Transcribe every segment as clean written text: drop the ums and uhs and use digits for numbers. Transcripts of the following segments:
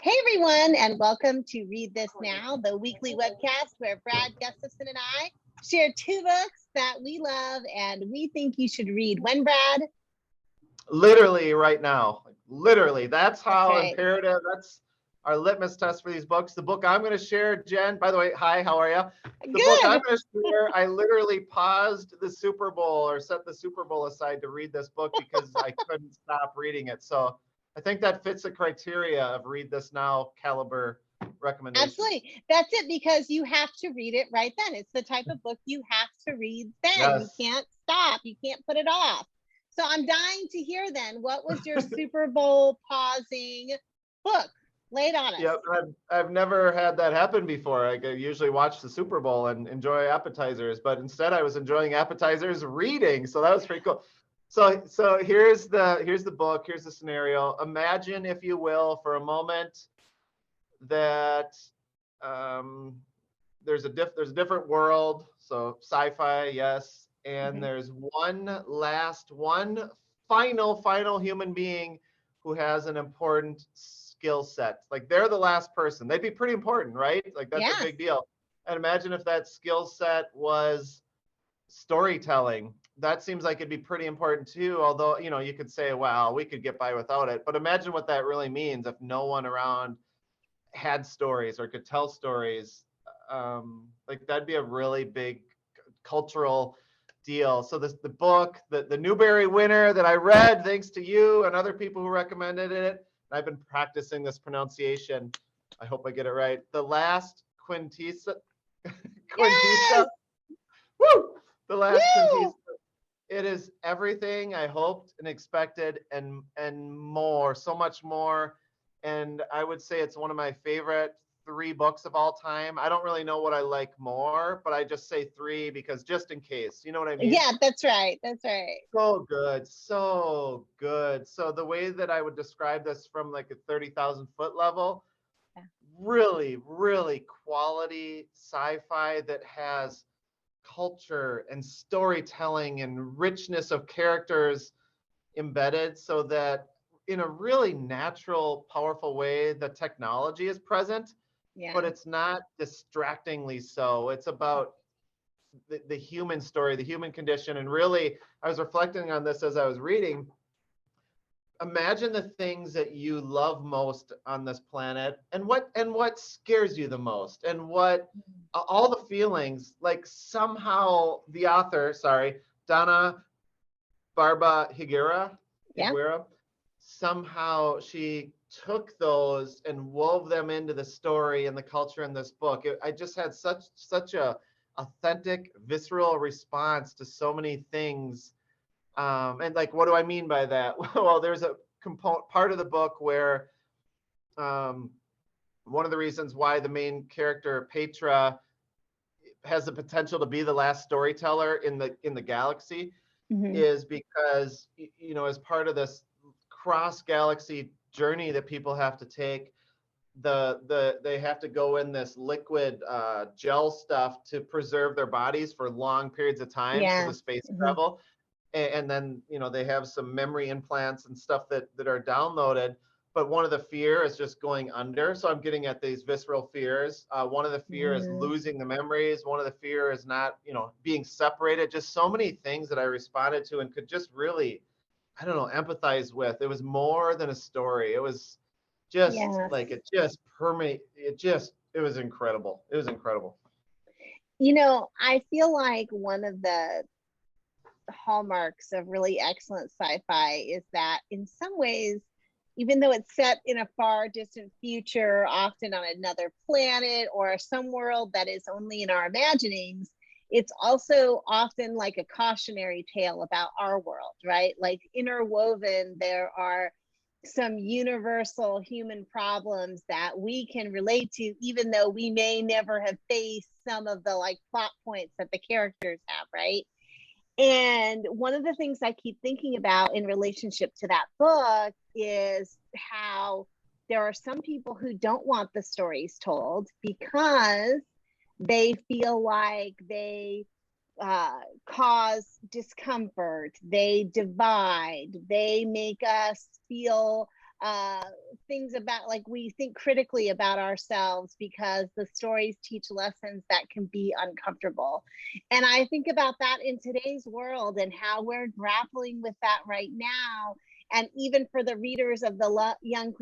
Hey everyone, and welcome to Read This Now, the weekly webcast where Brad, Gustafson, and I share two books that we love and we think you should read. When, Brad? Literally right now. Literally. That's how right. imperative. That's our litmus test for these books. The book I'm going to share, Jen, by the way, hi, how are you? The book I'm going to share, I literally paused the Super Bowl or set the Super Bowl aside to read this book because I couldn't stop reading it. So I think that fits the criteria of Read This Now caliber recommendation. Absolutely. That's it, because you have to read it right then. It's the type of book you have to read then. Yes. You can't stop. You can't put it off. So I'm dying to hear then, what was your Super Bowl pausing book? Lay it on us. Yep, I've never had that happen before. I usually watch the Super Bowl and enjoy appetizers, but instead I was enjoying appetizers reading. So that was pretty cool. So here's the book. Here's the scenario. Imagine, if you will, for a moment that there's a different world. So sci-fi, yes, and there's one final human being who has an important skill set. Like, they're the last person. They'd be pretty important, right? Like, that's a big deal. And imagine if that skill set was storytelling. That seems like it'd be pretty important too, although, you could say, wow, we could get by without it. But imagine what that really means if no one around had stories or could tell stories. Like, that'd be a really big cultural deal. So the book, the Newbery Winner that I read, thanks to you and other people who recommended it, I've been practicing this pronunciation. I hope I get it right. The Last Cuentista. Yes! Woo! The Last Cuentista. It is everything I hoped and expected and more, so much more. And I would say it's one of my favorite 3 books of all time. I don't really know what I like more, but I just say 3 because just in case, you know what I mean? Yeah, that's right. That's right. So good. So good. So the way that I would describe this from like a 30,000 foot level, really, really quality sci-fi that has culture and storytelling and richness of characters embedded, so that in a really natural, powerful way, the technology is present, but it's not distractingly so. It's about the human story, the human condition. And really, I was reflecting on this as I was reading. Imagine the things that you love most on this planet, and what scares you the most, and what all the feelings. Like, somehow the author, Donna, Barba, Higuera, somehow she took those and wove them into the story and the culture in this book. I just had such a authentic, visceral response to so many things. And like, what do I mean by that? Well, there's a part of the book where one of the reasons why the main character Petra has the potential to be the last storyteller in the galaxy is because, as part of this cross galaxy journey that people have to take, they have to go in this liquid gel stuff to preserve their bodies for long periods of time for the space travel. And then, they have some memory implants and stuff that are downloaded. But one of the fear is just going under. So I'm getting at these visceral fears. One of the fear is losing the memories. One of the fear is not, being separated. Just so many things that I responded to and could just really, I don't know, empathize with. It was more than a story. It was just like, it just permeated. It was incredible. It was incredible. I feel like one of the hallmarks of really excellent sci-fi is that in some ways, even though it's set in a far distant future, often on another planet or some world that is only in our imaginings, it's also often like a cautionary tale about our world, right? Like, interwoven, there are some universal human problems that we can relate to, even though we may never have faced some of the like plot points that the characters have, right? And one of the things I keep thinking about in relationship to that book is how there are some people who don't want the stories told because they feel like they cause discomfort, they divide, they make us feel things about, like, we think critically about ourselves because the stories teach lessons that can be uncomfortable. And I think about that in today's world and how we're grappling with that right now. And even for the readers of the young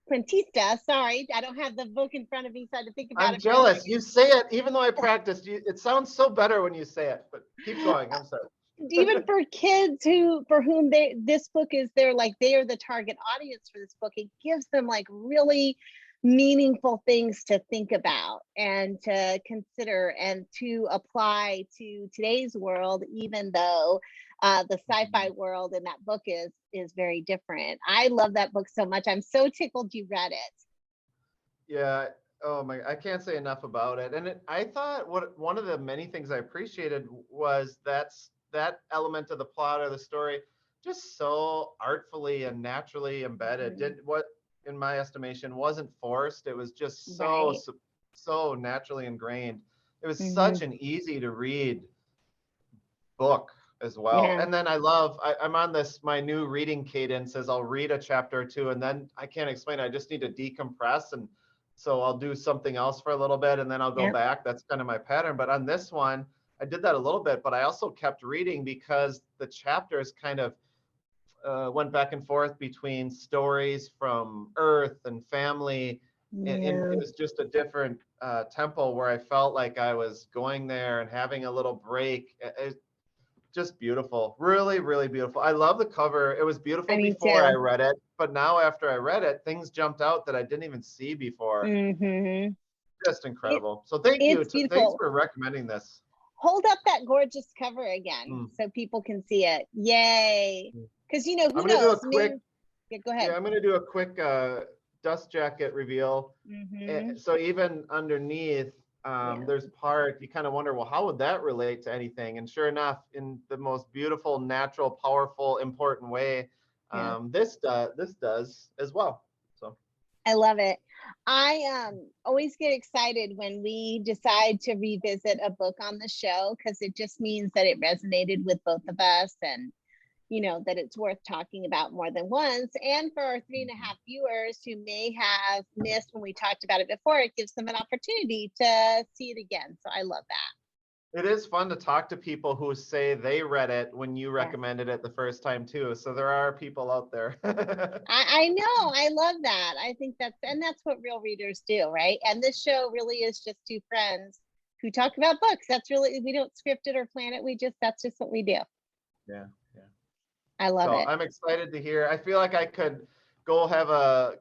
Cuentista, sorry, I don't have the book in front of me, so I had to think about it. I'm jealous. You say it, even though I practiced, it sounds so better when you say it, but keep going. I'm sorry. Even for kids for whom this book is they are the target audience for this book, it gives them like really meaningful things to think about and to consider and to apply to today's world, even though the sci-fi world in that book is very different. I love that book so much. I'm so tickled you read it. Yeah. Oh my, I can't say enough about it. And I thought one of the many things I appreciated was that element of the plot or the story just so artfully and naturally embedded. What, in my estimation, wasn't forced. It was just so naturally ingrained. It was such an easy to read book as well. Yeah. And then I'm on my new reading cadence as I'll read a chapter or two and then I can't explain it. I just need to decompress. And so I'll do something else for a little bit and then I'll go back. That's kind of my pattern. But on this one, I did that a little bit, but I also kept reading because the chapters kind of went back and forth between stories from Earth and family. And it was just a different tempo where I felt like I was going there and having a little break. Just beautiful. Really, really beautiful. I love the cover. It was beautiful before I read it, but now after I read it, things jumped out that I didn't even see before. Just incredible. So thank you. Thanks for recommending this. Hold up that gorgeous cover again so people can see it. Yay. Because, who knows? Go ahead. Yeah, I'm going to do a quick dust jacket reveal. So even underneath, there's part you kind of wonder, well, how would that relate to anything? And sure enough, in the most beautiful, natural, powerful, important way, this does as well. So I love it. I always get excited when we decide to revisit a book on the show because it just means that it resonated with both of us and that it's worth talking about more than once. And for our 3.5 viewers who may have missed when we talked about it before, it gives them an opportunity to see it again. So I love that. It is fun to talk to people who say they read it when you recommended it the first time too. So there are people out there. I know. I love that. I think that's what real readers do, right? And this show really is just two friends who talk about books. We don't script it or plan it. That's just what we do. Yeah. I love it. I'm excited to hear. I feel like I could go have a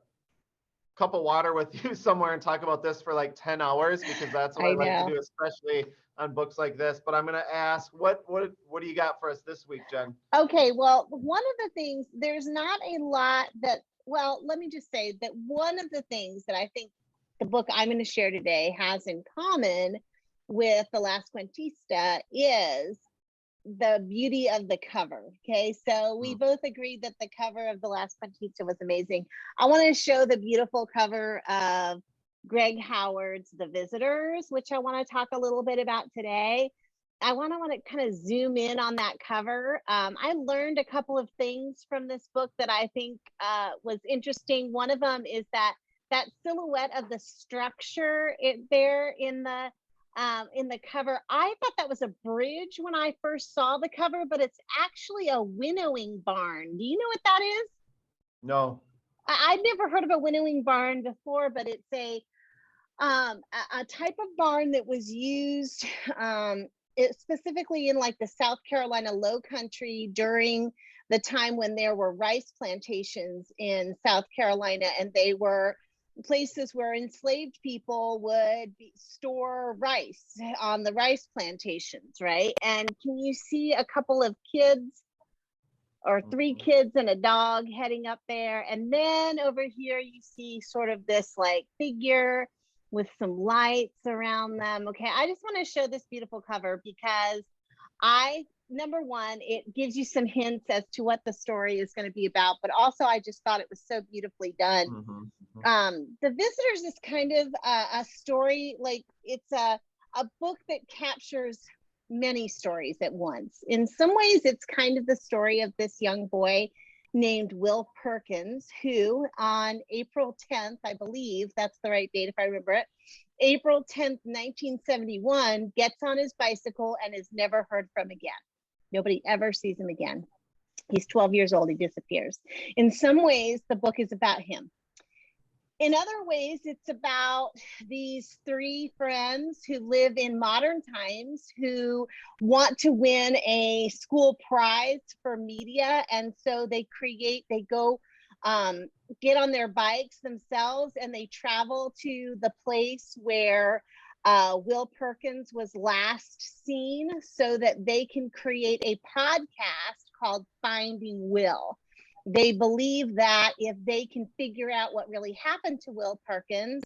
cup of water with you somewhere and talk about this for like 10 hours because that's what I like to do, especially on books like this. But I'm going to ask, what do you got for us this week, Jen? Okay, well, one of the things, there's not a lot let me just say that one of the things that I think the book I'm going to share today has in common with The Last Cuentista is the beauty of the cover. Okay, so we both agreed that the cover of The Last Cuentista was amazing. I want to show the beautiful cover of Greg Howard's The Visitors, which I want to talk a little bit about today. I want to kind of zoom in on that cover. I learned a couple of things from this book that I think was interesting. One of them is that silhouette of the structure there in the cover. I thought that was a bridge when I first saw the cover, but it's actually a winnowing barn. Do you know what that is? No. I'd never heard of a winnowing barn before, but it's a type of barn that was used specifically in like the South Carolina Low Country during the time when there were rice plantations in South Carolina, and they were places where enslaved people would store rice on the rice plantations, right? And can you see a couple of kids or 3 kids and a dog heading up there? And then over here you see sort of this like figure with some lights around them. Okay, I just want to show this beautiful cover because number one, it gives you some hints as to what the story is going to be about, but also I just thought it was so beautifully done. The Visitors is kind of a story, like it's a book that captures many stories at once. In some ways, it's kind of the story of this young boy named Will Perkins, who on April 10th, I believe that's the right date if I remember it, April 10th, 1971, gets on his bicycle and is never heard from again. Nobody ever sees him again. He's 12 years old, he disappears. In some ways, the book is about him. In other ways, it's about these three friends who live in modern times who want to win a school prize for media. And so they go get on their bikes themselves and they travel to the place where Will Perkins was last seen so that they can create a podcast called Finding Will. They believe that if they can figure out what really happened to Will Perkins,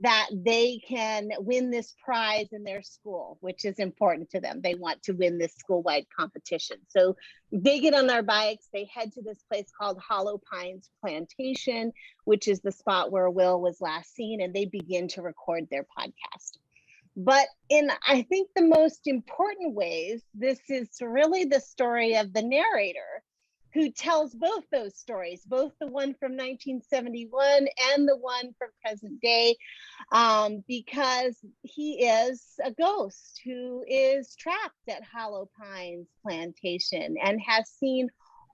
that they can win this prize in their school, which is important to them. They want to win this school-wide competition. So they get on their bikes, they head to this place called Hollow Pines Plantation, which is the spot where Will was last seen, and they begin to record their podcast. But in, I think, the most important ways, this is really the story of the narrator, who tells both those stories, both the one from 1971 and the one from present day, because he is a ghost who is trapped at Hollow Pines Plantation and has seen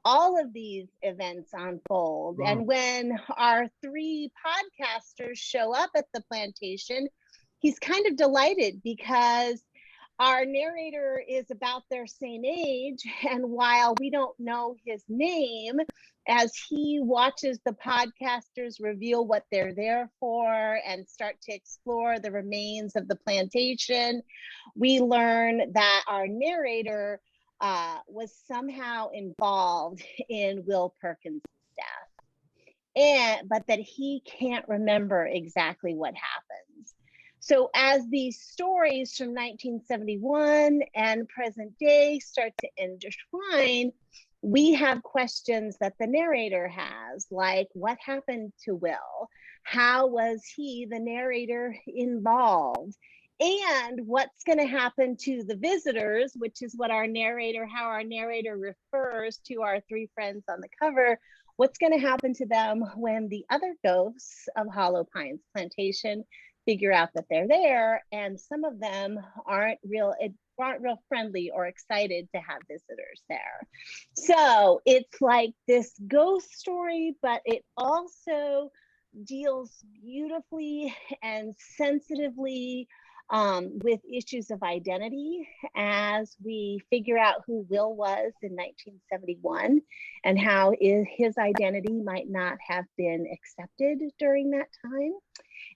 all of these events unfold. And when our three podcasters show up at the plantation, he's kind of delighted because our narrator is about their same age, and while we don't know his name, as he watches the podcasters reveal what they're there for and start to explore the remains of the plantation, we learn that our narrator was somehow involved in Will Perkins' death, but that he can't remember exactly what happens. So as these stories from 1971 and present day start to intertwine, we have questions that the narrator has, like what happened to Will? How was he, the narrator, involved? And what's going to happen to the visitors, which is what how our narrator refers to our three friends on the cover. What's going to happen to them when the other ghosts of Hollow Pines Plantation figure out that they're there, and some of them aren't real friendly or excited to have visitors there. So it's like this ghost story, but it also deals beautifully and sensitively with issues of identity as we figure out who Will was in 1971 and how his identity might not have been accepted during that time.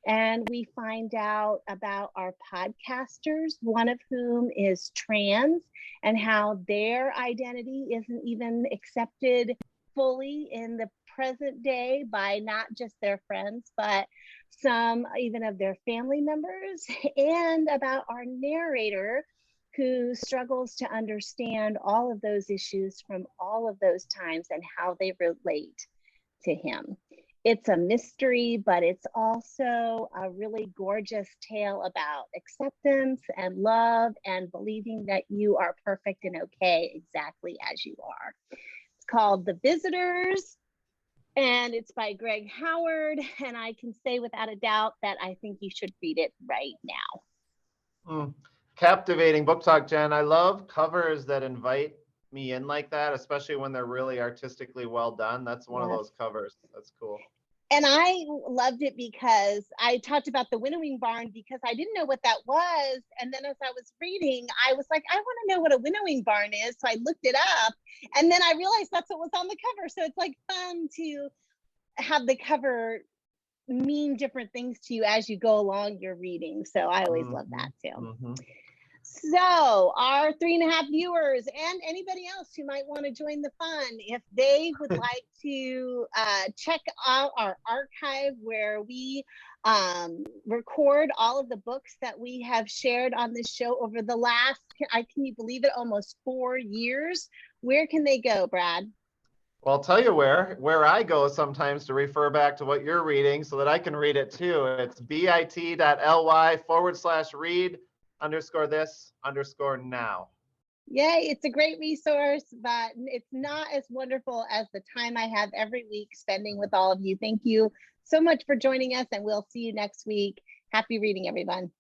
And we find out about our podcasters, one of whom is trans, and how their identity isn't even accepted fully in the present day by not just their friends, but some even of their family members, and about our narrator who struggles to understand all of those issues from all of those times and how they relate to him. It's a mystery, but it's also a really gorgeous tale about acceptance and love and believing that you are perfect and okay exactly as you are. It's called The Visitors, and it's by Greg Howard. And I can say without a doubt that I think you should read it right now. Captivating book talk, Jen. I love covers that invite me in like that, especially when they're really artistically well done. That's one of those covers. That's cool. And I loved it because I talked about the winnowing barn because I didn't know what that was. And then as I was reading, I was like, I want to know what a winnowing barn is. So I looked it up, and then I realized that's what was on the cover. So it's like fun to have the cover mean different things to you as you go along your reading. So I always love that too. So our 3.5 viewers and anybody else who might want to join the fun, if they would like to check out our archive where we record all of the books that we have shared on this show over the last, can you believe it, almost 4 years, where can they go, Brad? Well, I'll tell you where I go sometimes to refer back to what you're reading so that I can read it too. It's bit.ly/read_this_now. Yay, it's a great resource, but it's not as wonderful as the time I have every week spending with all of you. Thank you so much for joining us, and we'll see you next week. Happy reading, everyone.